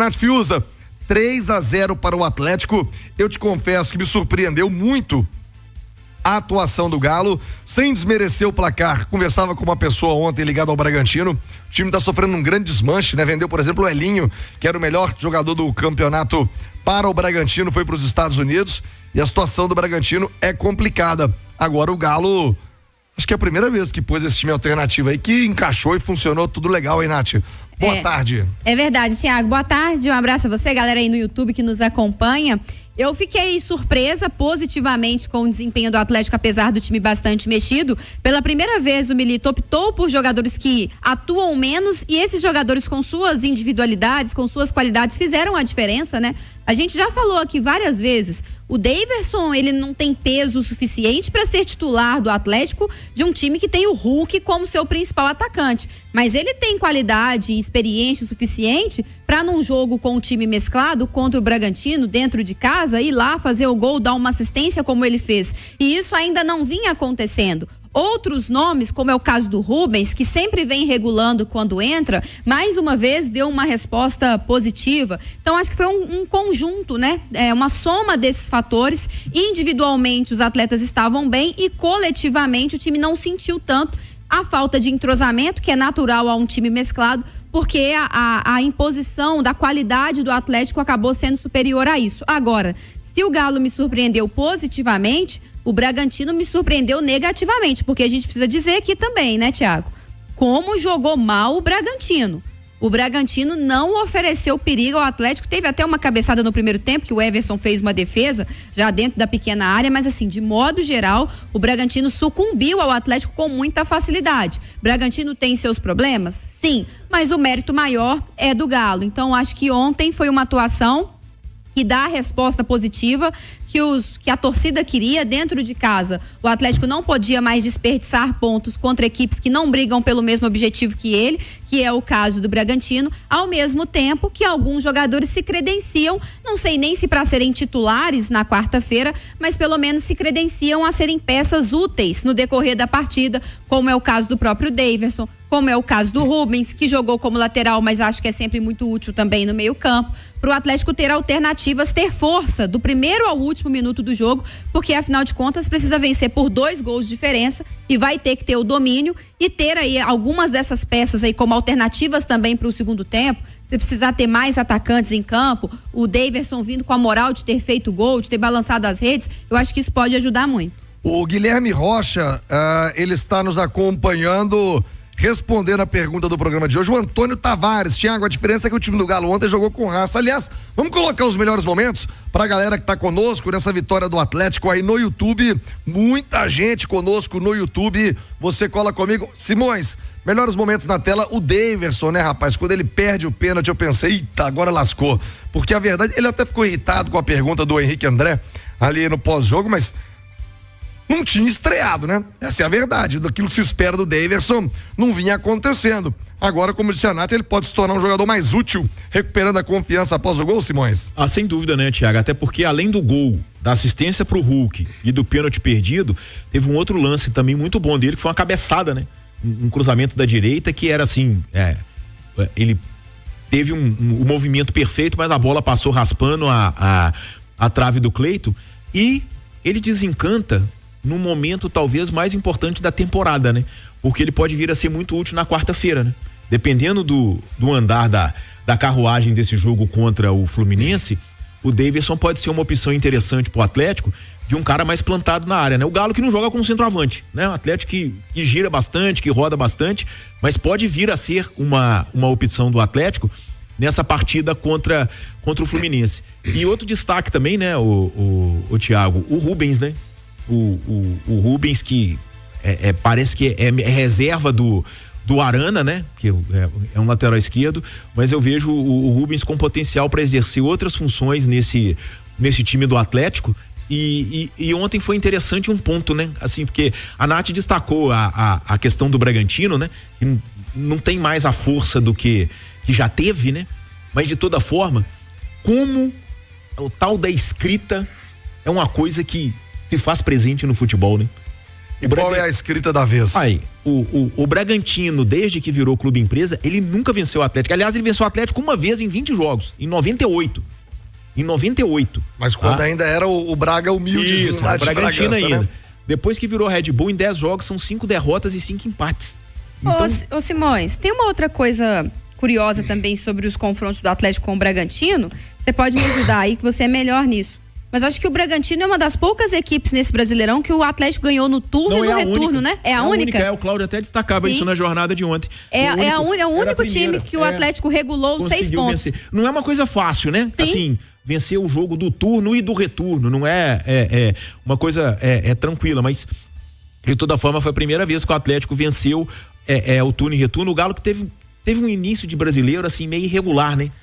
Nath Fiuza, 3-0 para o Atlético. Eu te confesso que me surpreendeu muito a atuação do Galo, sem desmerecer o placar. Conversava com uma pessoa ontem ligada ao Bragantino. O time está sofrendo um grande desmanche, né? Vendeu, por exemplo, o Elinho, que era o melhor jogador do campeonato, para o Bragantino, foi para os Estados Unidos, e a situação do Bragantino é complicada. Agora o Galo, acho que é a primeira vez que pôs esse time alternativo aí, que encaixou e funcionou tudo legal, hein, Nath? Boa tarde. É verdade, Thiago. Boa tarde, um abraço a você, galera aí no YouTube que nos acompanha. Eu fiquei surpresa positivamente com o desempenho do Atlético, apesar do time bastante mexido. Pela primeira vez, o Milito optou por jogadores que atuam menos, e esses jogadores com suas individualidades, com suas qualidades, fizeram a diferença, né? A gente já falou aqui várias vezes, o Daverson, ele não tem peso suficiente para ser titular do Atlético, de um time que tem o Hulk como seu principal atacante. Mas ele tem qualidade e experiência suficiente para, num jogo com o time mesclado contra o Bragantino, dentro de casa, ir lá fazer o gol, dar uma assistência como ele fez. E isso ainda não vinha acontecendo. Outros nomes, como é o caso do Rubens, que sempre vem regulando quando entra, mais uma vez deu uma resposta positiva. Então acho que foi um conjunto, né? Uma soma desses fatores. Individualmente os atletas estavam bem e coletivamente o time não sentiu tanto a falta de entrosamento, que é natural a um time mesclado, porque a imposição da qualidade do Atlético acabou sendo superior a isso. Agora, se o Galo me surpreendeu positivamente, o Bragantino me surpreendeu negativamente, porque a gente precisa dizer aqui também, né, Thiago? Como jogou mal o Bragantino. O Bragantino não ofereceu perigo ao Atlético. Teve até uma cabeçada no primeiro tempo, que o Everson fez uma defesa já dentro da pequena área, mas assim, de modo geral, o Bragantino sucumbiu ao Atlético com muita facilidade. O Bragantino tem seus problemas? Sim, mas o mérito maior é do Galo. Então, acho que ontem foi uma atuação que dá a resposta positiva que a torcida queria dentro de casa. O Atlético não podia mais desperdiçar pontos contra equipes que não brigam pelo mesmo objetivo que ele, que é o caso do Bragantino, ao mesmo tempo que alguns jogadores se credenciam, não sei nem se para serem titulares na quarta-feira, mas pelo menos se credenciam a serem peças úteis no decorrer da partida, como é o caso do próprio Daverson, como é o caso do Rubens, que jogou como lateral, mas acho que é sempre muito útil também no meio-campo, para o Atlético ter alternativas, ter força do primeiro ao último minuto do jogo, porque afinal de contas precisa vencer por 2 gols de diferença e vai ter que ter o domínio e ter aí algumas dessas peças aí como alternativas também para o segundo tempo. Se precisar ter mais atacantes em campo, o Daverson vindo com a moral de ter feito gol, de ter balançado as redes, eu acho que isso pode ajudar muito. O Guilherme Rocha, ele está nos acompanhando, respondendo a pergunta do programa de hoje. O Antônio Tavares: Thiago, a diferença é que o time do Galo ontem jogou com raça. Aliás, vamos colocar os melhores momentos pra galera que tá conosco nessa vitória do Atlético aí no YouTube. Muita gente conosco no YouTube. Você cola comigo. Simões, melhores momentos na tela. O Daverson, né, rapaz? Quando ele perde o pênalti, eu pensei, eita, agora lascou. Porque a verdade, ele até ficou irritado com a pergunta do Henrique André ali no pós-jogo, mas não tinha estreado, né? Essa é a verdade. Daquilo que se espera do Daverson não vinha acontecendo. Agora, como disse a Nath, ele pode se tornar um jogador mais útil, recuperando a confiança após o gol, Simões? Sem dúvida, né, Thiago? Até porque além do gol, da assistência pro Hulk e do pênalti perdido, teve um outro lance também muito bom dele, que foi uma cabeçada, né? Um cruzamento da direita que era assim, ele teve um movimento perfeito, mas a bola passou raspando a trave do Cleiton, e ele desencanta no momento talvez mais importante da temporada, né? Porque ele pode vir a ser muito útil na quarta-feira, né? Dependendo do andar da carruagem desse jogo contra o Fluminense, o Daverson pode ser uma opção interessante pro Atlético, de um cara mais plantado na área, né? O Galo que não joga com centroavante, né? O Atlético que gira bastante, que roda bastante, mas pode vir a ser uma opção do Atlético nessa partida contra o Fluminense. E outro destaque também, né, o Thiago, o Rubens, né? O Rubens, que parece que é reserva do Arana, né? Que é um lateral esquerdo, mas eu vejo o Rubens com potencial para exercer outras funções nesse time do Atlético. E ontem foi interessante um ponto, né? Assim, porque a Nath destacou a questão do Bragantino, né? Que não tem mais a força do que já teve, né? Mas de toda forma, como o tal da escrita é uma coisa que se faz presente no futebol, né? E qual é a escrita da vez? Aí, o Bragantino, desde que virou clube empresa, ele nunca venceu o Atlético. Aliás, ele venceu o Atlético uma vez em 20 jogos, em 98. Mas quando ainda era o Braga humilde, isso, o Bragantino ainda. Né? Depois que virou Red Bull, em 10 jogos, são 5 derrotas e 5 empates. Então... Ô Simões, tem uma outra coisa curiosa também sobre os confrontos do Atlético com o Bragantino. Você pode me ajudar aí, que você é melhor nisso. Mas acho que o Bragantino é uma das poucas equipes nesse Brasileirão que o Atlético ganhou no turno e no retorno, né? É a única. O Cláudio até destacava isso na jornada de ontem. É o único time que o Atlético regulou 6 pontos. Vencer. Não é uma coisa fácil, né? Sim. Assim, vencer o jogo do turno e do retorno. Não é uma coisa tranquila, mas de toda forma foi a primeira vez que o Atlético venceu o turno e retorno. O Galo que teve um início de brasileiro assim meio irregular, né?